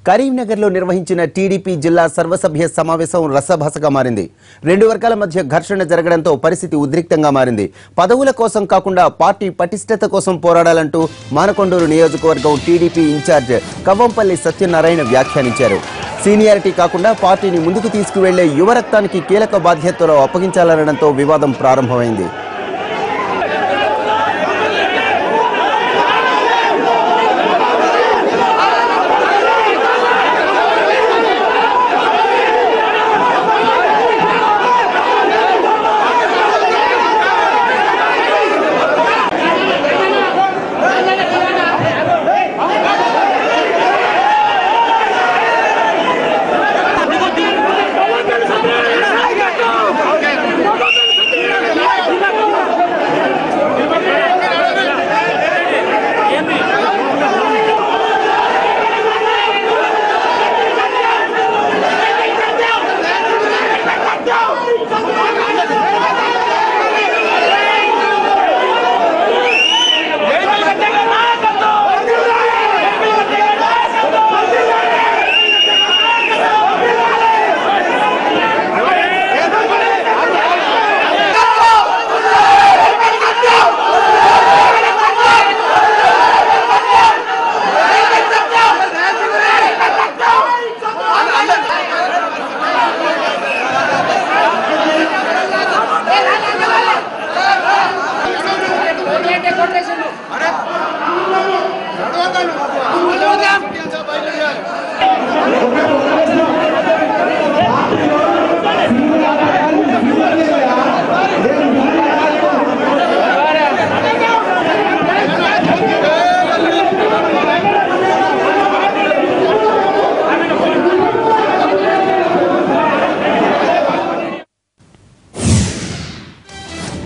కరీంనగర్లో నిర్వహించిన టీడీపీ జిల్లా సర్వసభ్య సమావేశం రసభసగా మారింది. రెండు వర్గాల మధ్య ఘర్షణ జరగడంతో పరిస్థితి ఉద్రిక్తంగా మారింది. పదవుల కోసం కాకుండా పార్టీ పటిష్టత కోసం పోరాడాలంటూ మానకొండూరు నియోజకవర్గం టీడీపీ ఇన్ఛార్జ్ కవ్వంపల్లి సత్యనారాయణ వ్యాఖ్యానించారు. సీనియారిటీ కాకుండా పార్టీని ముందుకు తీసుకువెళ్లే యువరక్తానికి కీలక బాధ్యతలు అప్పగించాలనడంతో వివాదం ప్రారంభమైంది.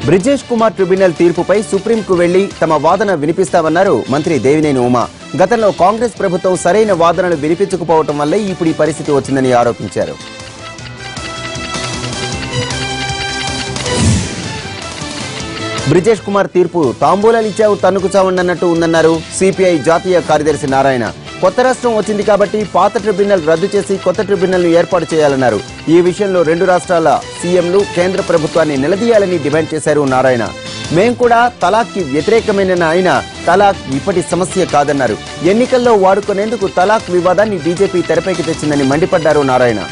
బ్రిజేష్ కుమార్ ట్రిబ్యునల్ తీర్పుపై సుప్రీంకు వెళ్లి తమ వాదన వినిపిస్తామన్నారు మంత్రి దేవినేని ఉమా. గతంలో కాంగ్రెస్ ప్రభుత్వం సరైన వాదనలు వినిపించకపోవడం వల్లే ఇప్పుడు ఈ పరిస్థితి వచ్చిందని ఆరోపించారు. బ్రిజేష్ కుమార్ తీర్పు తాంబూలాలిచ్చావు తన్నుకు చావండన్నట్టు ఉందన్నారు సిపిఐ జాతీయ కార్యదర్శి నారాయణ. కొత్త రాష్ట్రం వచ్చింది కాబట్టి పాత ట్రిబ్యునల్ రద్దు చేసి కొత్త ట్రిబ్యునల్ ను ఏర్పాటు చేయాలన్నారు. ఈ విషయంలో రెండు రాష్ట్రాల సీఎంలు కేంద్ర ప్రభుత్వాన్ని నిలదీయాలని డిమాండ్ చేశారు నారాయణ. మేం కూడా తలాక్ కి వ్యతిరేకమైన ఆయన తలాక్ ఇప్పటి సమస్య కాదన్నారు. ఎన్నికల్లో వాడుకునేందుకు తలాక్ వివాదాన్ని బీజేపీ తెరపైకి తెచ్చిందని మండిపడ్డారు నారాయణ.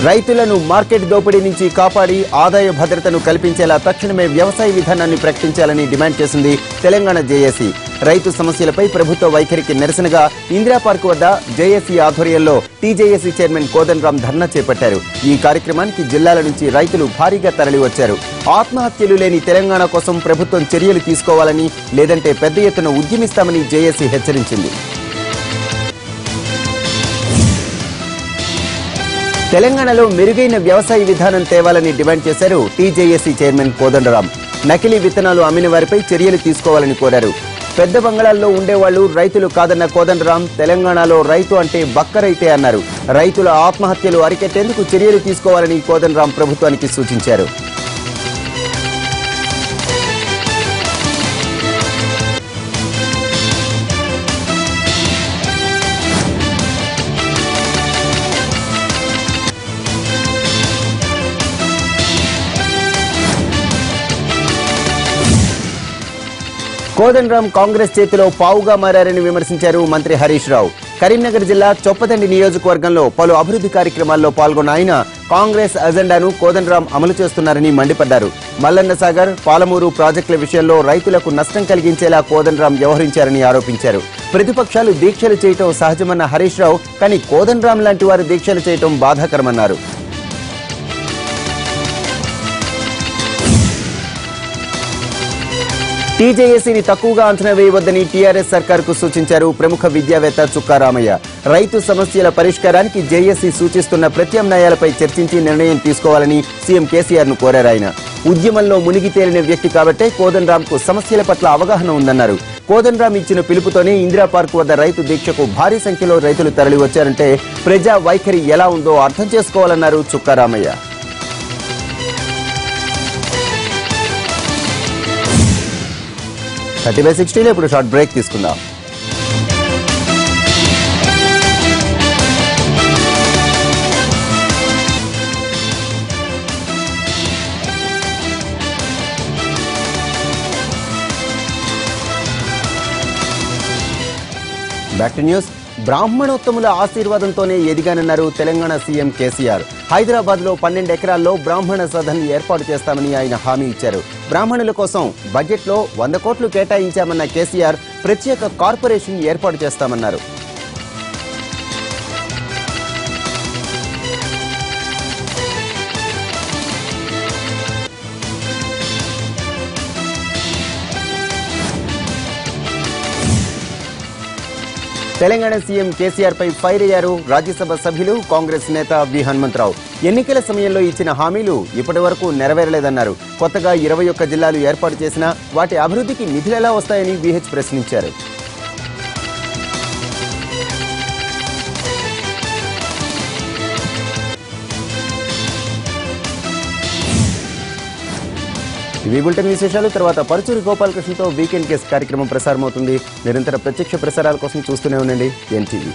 రైతులను మార్కెట్ దోపిడీ నుంచి కాపాడి ఆదాయ భద్రతను కల్పించేలా తక్షణమే వ్యవసాయ విధానాన్ని ప్రకటించాలని డిమాండ్ చేసింది తెలంగాణ జేఏసీ. రైతు సమస్యలపై ప్రభుత్వ వైఖరికి నిరసనగా ఇందిరా పార్క్ వద్ద జేఏసీ ఆధ్వర్యంలో టీజేఏసీ చైర్మన్ కోదండరాం ధర్నా చేపట్టారు. ఈ కార్యక్రమానికి జిల్లాల నుంచి రైతులు భారీగా తరలివచ్చారు. ఆత్మహత్యలు లేని తెలంగాణ కోసం ప్రభుత్వం చర్యలు తీసుకోవాలని, లేదంటే పెద్ద ఎత్తున ఉద్యమిస్తామని జేఏసీ హెచ్చరించింది. తెలంగాణలో మెరుగైన వ్యవసాయ విధానం తేవాలని డిమాండ్ చేశారు టీజేఏసీ చైర్మన్ కోదండరాం. నకిలీ విత్తనాలు అమ్మిన వారిపై చర్యలు తీసుకోవాలని కోరారు. పెద్ద బంగాళాల్లో ఉండేవాళ్లు రైతులు కాదన్న కోదండరాం తెలంగాణలో రైతు అంటే బక్కరైతే అన్నారు. రైతుల ఆత్మహత్యలు అరికట్టేందుకు చర్యలు తీసుకోవాలని కోదండరాం ప్రభుత్వానికి సూచించారు. కోదండరాం కాంగ్రెస్ చేతిలో పావుగా మారారని విమర్శించారు మంత్రి హరీష్ రావు. కరీంనగర్ జిల్లా చొప్పదండి నియోజకవర్గంలో పలు అభివృద్ధి కార్యక్రమాల్లో పాల్గొన్న ఆయన కాంగ్రెస్ అజెండాను కోదండరాం అమలు చేస్తున్నారని మండిపడ్డారు. మల్లన్న సాగర్, పాలమూరు ప్రాజెక్టుల విషయంలో రైతులకు నష్టం కలిగించేలా కోదండరాం వ్యవహరించారని ఆరోపించారు. ప్రతిపక్షాలు దీక్షలు చేయటం సహజమన్న హరీష్ రావు, కానీ కోదండరాం లాంటి వారు దీక్షలు చేయటం బాధాకరమన్నారు. టీజేఏసీని తక్కువగా అంచనా వేయవద్దని టీఆర్ఎస్ సర్కార్కు సూచించారు ప్రముఖ విద్యావేత్త చుక్కా రామయ్య. రైతు సమస్యల పరిష్కారానికి జేఏసీ సూచిస్తున్న ప్రత్యామ్నాయాలపై చర్చించి నిర్ణయం తీసుకోవాలని సీఎం కేసీఆర్ ను కోరారు ఆయన. ఉద్యమంలో మునిగి తేలిన వ్యక్తి కాబట్టే కోదండరాంకు సమస్యల పట్ల అవగాహన ఉందన్నారు. కోదండరాం ఇచ్చిన పిలుపుతోనే ఇందిరా పార్క్ వద్ద రైతు దీక్షకు భారీ సంఖ్యలో రైతులు తరలి వచ్చారంటే ప్రజా వైఖరి ఎలా ఉందో అర్థం చేసుకోవాలన్నారు చుక్కా రామయ్య. 30/60 ఇప్పుడు షార్ట్ బ్రేక్ తీసుకుందాం. Back to news. బ్రాహ్మణోత్తముల ఆశీర్వాదంతోనే ఎదిగానన్నారు తెలంగాణ సీఎం కేసీఆర్. హైదరాబాద్ లో 12 ఎకరాల్లో బ్రాహ్మణ సదన్ ఏర్పాటు చేస్తామని ఆయన హామీ ఇచ్చారు. బ్రాహ్మణుల కోసం బడ్జెట్లో 100 కోట్లు కేటాయించామన్న కేసీఆర్ ప్రత్యేక కార్పొరేషన్ ఏర్పాటు చేస్తామన్నారు. తెలంగాణ సీఎం కేసీఆర్ పై ఫైర్ అయ్యారు రాజ్యసభ సభ్యులు, కాంగ్రెస్ నేత వి హనుమంతరావు. ఎన్నికల సమయంలో ఇచ్చిన హామీలు ఇప్పటి వరకు నెరవేరలేదన్నారు. కొత్తగా 21 జిల్లాలు ఏర్పాటు చేసినా వాటి అభివృద్ధికి నిధులు ఎలా వస్తాయని విహెచ్ ప్రశ్నించారు. ఇవి బులెటిన్ విశేషాలు. తర్వాత పరుచూరి గోపాలకృష్ణతో వీకెండ్ కేస్ కార్యక్రమం ప్రసారమవుతుంది. నిరంతర ప్రత్యక్ష ప్రసారాల కోసం చూస్తూనే ఉండండి ఎన్టీవీ.